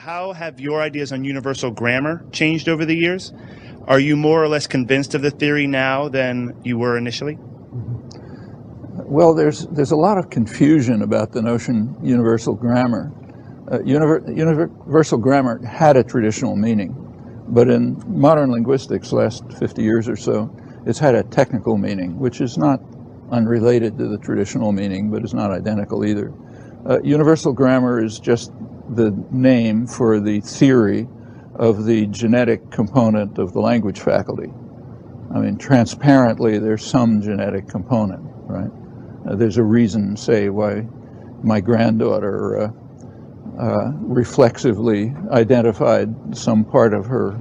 how have your ideas on universal grammar changed over the years? Are you more or less convinced of the theory now than you were initially? Well, there's a lot of confusion about the notion universal grammar. Universal grammar had a traditional meaning, but in modern linguistics, last 50 years or so, it's had a technical meaning, which is not unrelated to the traditional meaning, but is not identical either. Universal grammar is just the name for the theory of the genetic component of the language faculty. I mean, transparently, there's some genetic component, right? There's a reason, say, why my granddaughter reflexively identified some part of her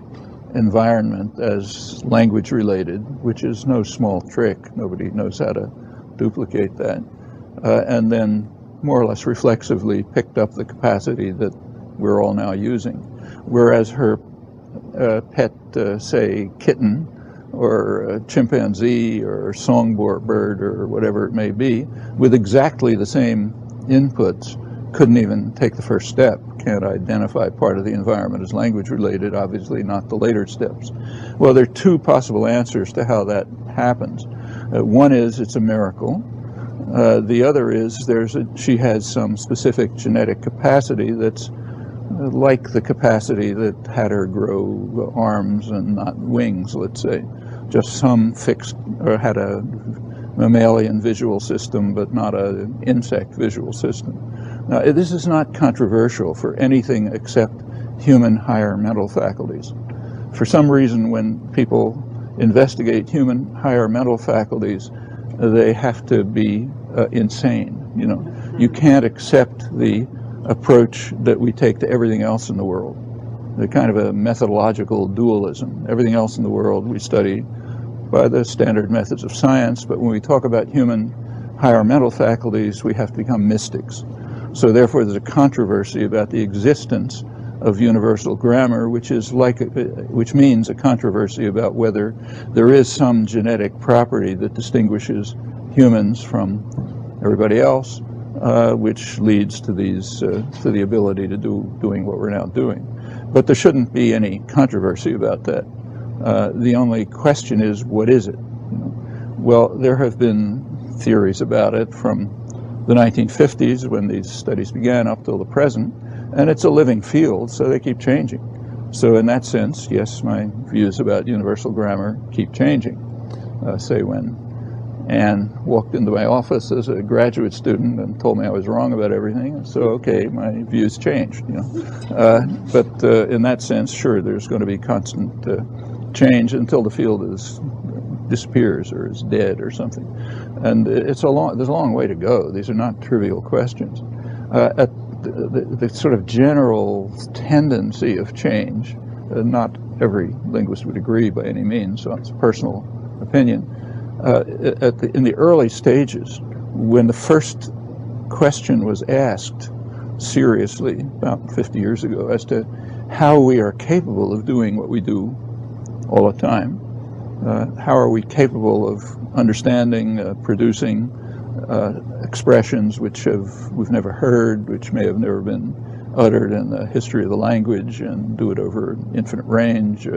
environment as language related, which is no small trick. Nobody knows how to duplicate that. And then more or less reflexively picked up the capacity that we're all now using. Whereas her pet, say, kitten, or a chimpanzee, or songbird, or whatever it may be, with exactly the same inputs, couldn't even take the first step, can't identify part of the environment as language related, obviously not the later steps. Well, there are two possible answers to how that happens. One is it's a miracle. The other is she has some specific genetic capacity that's like the capacity that had her grow arms and not wings, let's say. Just some fixed, or had a mammalian visual system, but not an insect visual system. Now, this is not controversial for anything except human higher mental faculties. For some reason, when people investigate human higher mental faculties, they have to be insane. You know, you can't accept the approach that we take to everything else in the world, the kind of a methodological dualism. Everything else in the world we study by the standard methods of science, but when we talk about human higher mental faculties, we have to become mystics. So therefore there's a controversy about the existence of universal grammar, which means a controversy about whether there is some genetic property that distinguishes humans from everybody else, which leads to the ability to doing what we're now doing. But there shouldn't be any controversy about that. The only question is, what is it? Well, there have been theories about it from the 1950s, when these studies began, up till the present, and it's a living field, so they keep changing. So in that sense, yes, my views about universal grammar keep changing. Say when Anne walked into my office as a graduate student and told me I was wrong about everything, so okay, my views changed. But in that sense, sure, there's going to be constant change until the field disappears or is dead or something. And there's a long way to go. These are not trivial questions. The sort of general tendency of change, not every linguist would agree by any means, so it's a personal opinion. In the early stages, when the first question was asked seriously about 50 years ago as to how we are capable of doing what we do all the time, how are we capable of understanding, producing expressions which we've never heard, which may have never been uttered in the history of the language, and do it over an infinite range,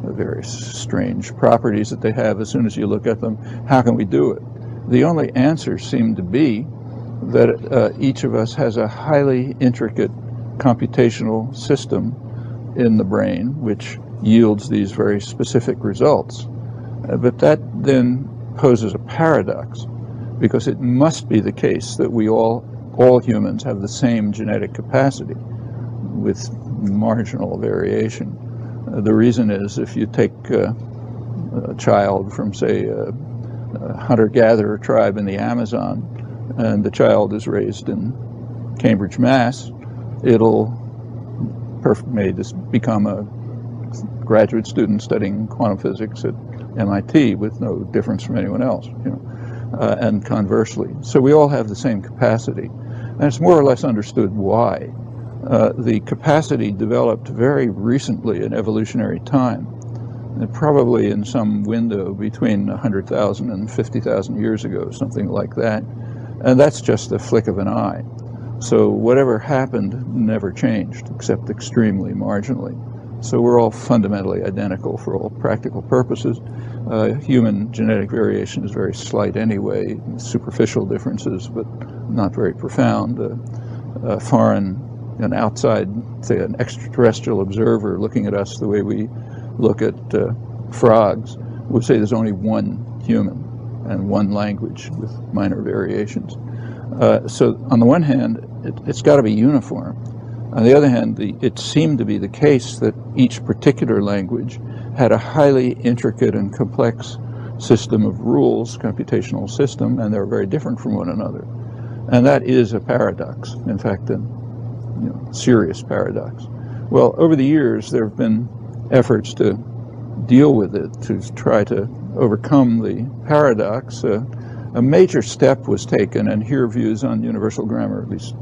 various strange properties that they have as soon as you look at them. How can we do it? The only answer seemed to be that each of us has a highly intricate computational system in the brain which yields these very specific results. But that then poses a paradox, because it must be the case that we all humans have the same genetic capacity with marginal variation. The reason is, if you take a child from, say, a hunter-gatherer tribe in the Amazon, and the child is raised in Cambridge, Mass, may just become a graduate student studying quantum physics at MIT with no difference from anyone else, and conversely. So we all have the same capacity, and it's more or less understood why. The capacity developed very recently in evolutionary time, and probably in some window between 100,000 and 50,000 years ago, something like that, and that's just a flick of an eye. So whatever happened never changed, except extremely marginally. So we're all fundamentally identical for all practical purposes. Human genetic variation is very slight anyway, superficial differences, but not very profound. An outside, say an extraterrestrial observer looking at us the way we look at frogs would say there's only one human and one language with minor variations. So on the one hand, it's got to be uniform. On the other hand, it seemed to be the case that each particular language had a highly intricate and complex system of rules, computational system, and they're very different from one another. And that is a paradox, in fact, a serious paradox. Well, over the years, there have been efforts to deal with it, to try to overcome the paradox. A major step was taken, and here views on universal grammar, at least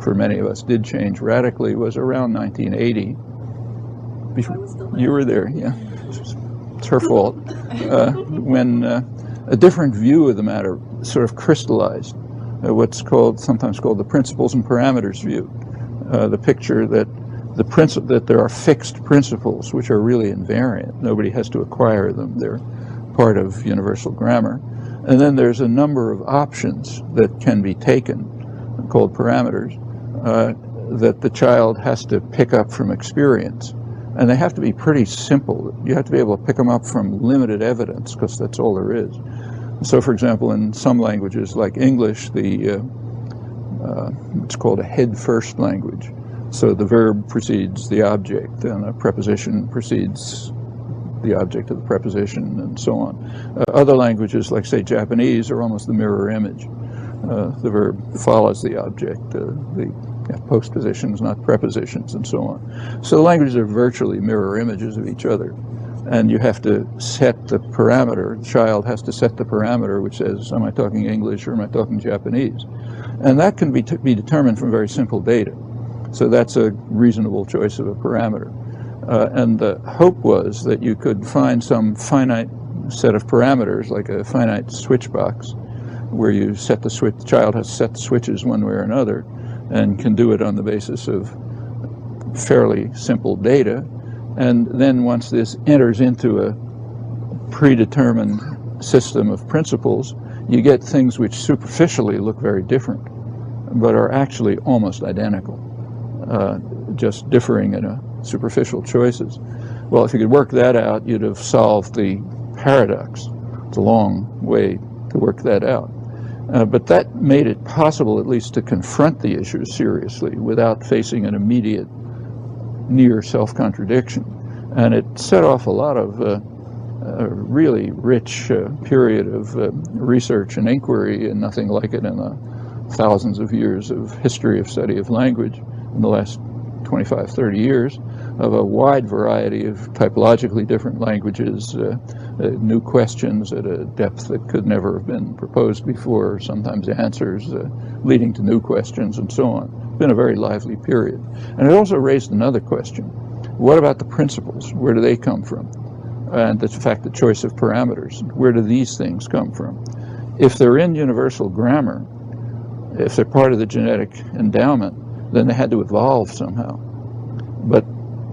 for many of us, did change radically, was around 1980. You were there, yeah. It's her fault. When a different view of the matter sort of crystallized, what's sometimes called the principles and parameters view. The picture that that there are fixed principles which are really invariant. Nobody has to acquire them. They're part of universal grammar. And then there's a number of options that can be taken, called parameters, that the child has to pick up from experience. And they have to be pretty simple. You have to be able to pick them up from limited evidence, because that's all there is. So, for example, in some languages like English, it's called a head-first language. So the verb precedes the object, and a preposition precedes the object of the preposition, and so on. Other languages, like, say, Japanese, are almost the mirror image. The verb follows the object, the postpositions, not prepositions, and so on. So the languages are virtually mirror images of each other. And you have to set the parameter. The child has to set the parameter which says, am I talking English or am I talking Japanese? And that can be determined from very simple data. So that's a reasonable choice of a parameter. And the hope was that you could find some finite set of parameters, like a finite switch box, where you set the switch, the child has to set the switches one way or another, and can do it on the basis of fairly simple data. And then once this enters into a predetermined system of principles, you get things which superficially look very different, but are actually almost identical, just differing in superficial choices. Well, if you could work that out, you'd have solved the paradox. It's a long way to work that out. But that made it possible, at least, to confront the issue seriously without facing an immediate near self-contradiction. And it set off a lot of a really rich period of research and inquiry, and nothing like it in the thousands of years of history of study of language in the last 25, 30 years, of a wide variety of typologically different languages, new questions at a depth that could never have been proposed before, sometimes answers leading to new questions, and so on. It's been a very lively period. And it also raised another question. What about the principles? Where do they come from? And the fact, the choice of parameters. Where do these things come from? If they're in universal grammar, if they're part of the genetic endowment, then they had to evolve somehow. But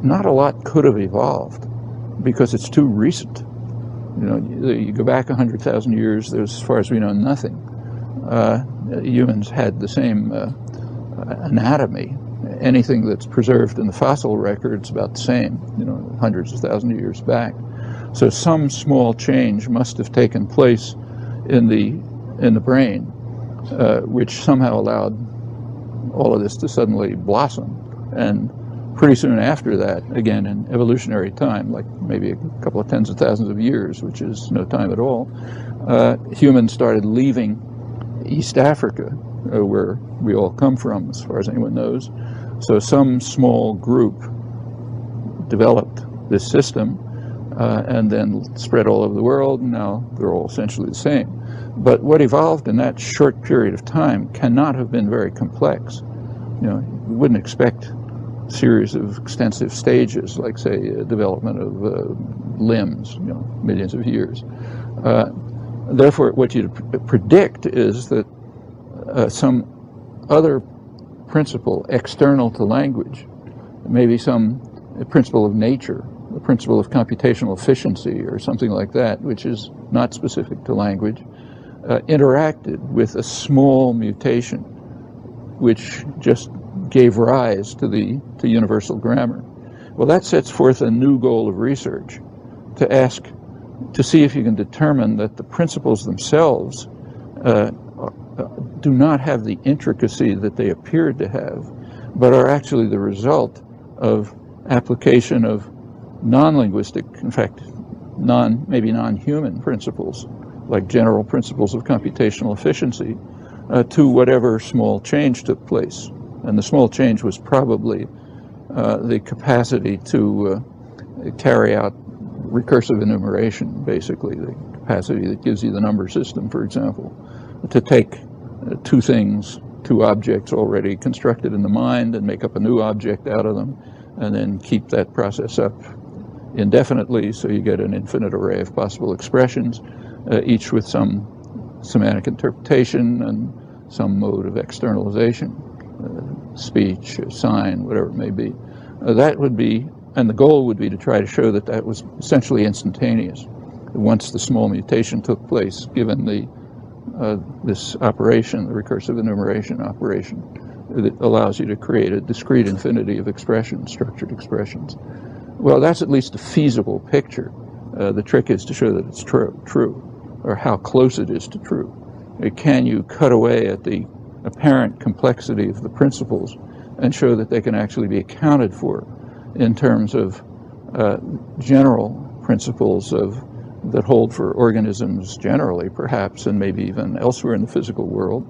not a lot could have evolved because it's too recent. You go back 100,000 years, there's, as far as we know, nothing. Humans had the same anatomy. Anything that's preserved in the fossil record is about the same, hundreds of thousands of years back. So some small change must have taken place in the brain, which somehow allowed all of this to suddenly blossom. And pretty soon after that, again in evolutionary time, like maybe a couple of tens of thousands of years, which is no time at all, humans started leaving East Africa, where we all come from, as far as anyone knows. So some small group developed this system and then spread all over the world, and now they're all essentially the same. But what evolved in that short period of time cannot have been very complex. You wouldn't expect a series of extensive stages, like, say, development of limbs, millions of years. Therefore, what you'd predict is that some other principle external to language, maybe some principle of nature, a principle of computational efficiency or something like that, which is not specific to language, interacted with a small mutation which just gave rise to universal grammar. Well, that sets forth a new goal of research, to see if you can determine that the principles themselves do not have the intricacy that they appeared to have, but are actually the result of application of non-linguistic, in fact, maybe non-human principles, like general principles of computational efficiency, to whatever small change took place. And the small change was probably the capacity to carry out recursive enumeration, basically, the capacity that gives you the number system, for example, to take two objects already constructed in the mind and make up a new object out of them, and then keep that process up indefinitely, so you get an infinite array of possible expressions, each with some semantic interpretation and some mode of externalization, speech, sign, whatever it may be. That would be, and the goal would be to try to show that that was essentially instantaneous. Once the small mutation took place, given this operation, the recursive enumeration operation, that allows you to create a discrete infinity of expressions, structured expressions. Well, that's at least a feasible picture. The trick is to show that it's true, or how close it is to true. Can you cut away at the apparent complexity of the principles and show that they can actually be accounted for in terms of general principles that hold for organisms generally, perhaps, and maybe even elsewhere in the physical world,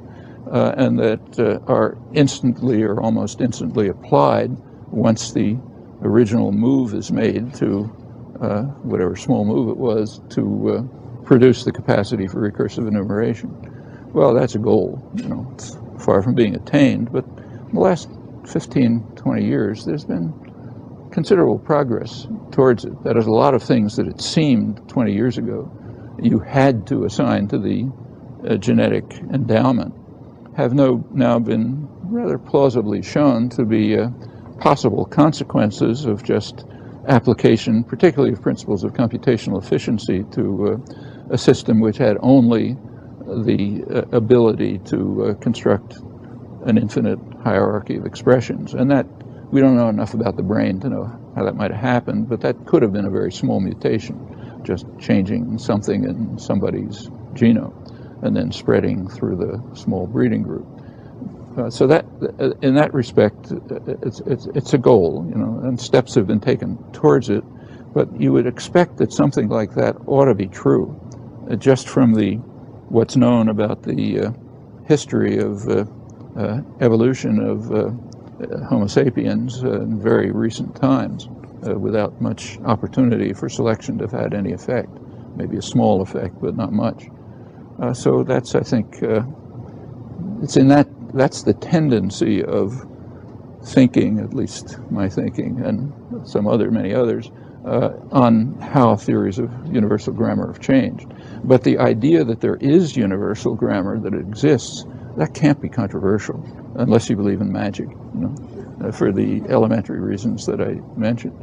and that are instantly or almost instantly applied once the original move is made to whatever small move it was to produce the capacity for recursive enumeration. Well, that's a goal. It's far from being attained, but in the last 15, 20 years, there's been considerable progress towards it. That is, a lot of things that it seemed 20 years ago you had to assign to the genetic endowment have now been rather plausibly shown to be possible consequences of just application, particularly of principles of computational efficiency, to a system which had only the ability to construct an infinite hierarchy of expressions. And that, we don't know enough about the brain to know how that might have happened, but that could have been a very small mutation, just changing something in somebody's genome and then spreading through the small breeding group. So that, in that respect, it's a goal, and steps have been taken towards it. But you would expect that something like that ought to be true, just from what's known about the history of evolution of Homo sapiens in very recent times, without much opportunity for selection to have had any effect. Maybe a small effect, but not much. So that's, I think, that's the tendency of thinking, at least my thinking, and many others, on how theories of universal grammar have changed. But the idea that there is universal grammar, that it exists, that can't be controversial, unless you believe in magic, for the elementary reasons that I mentioned.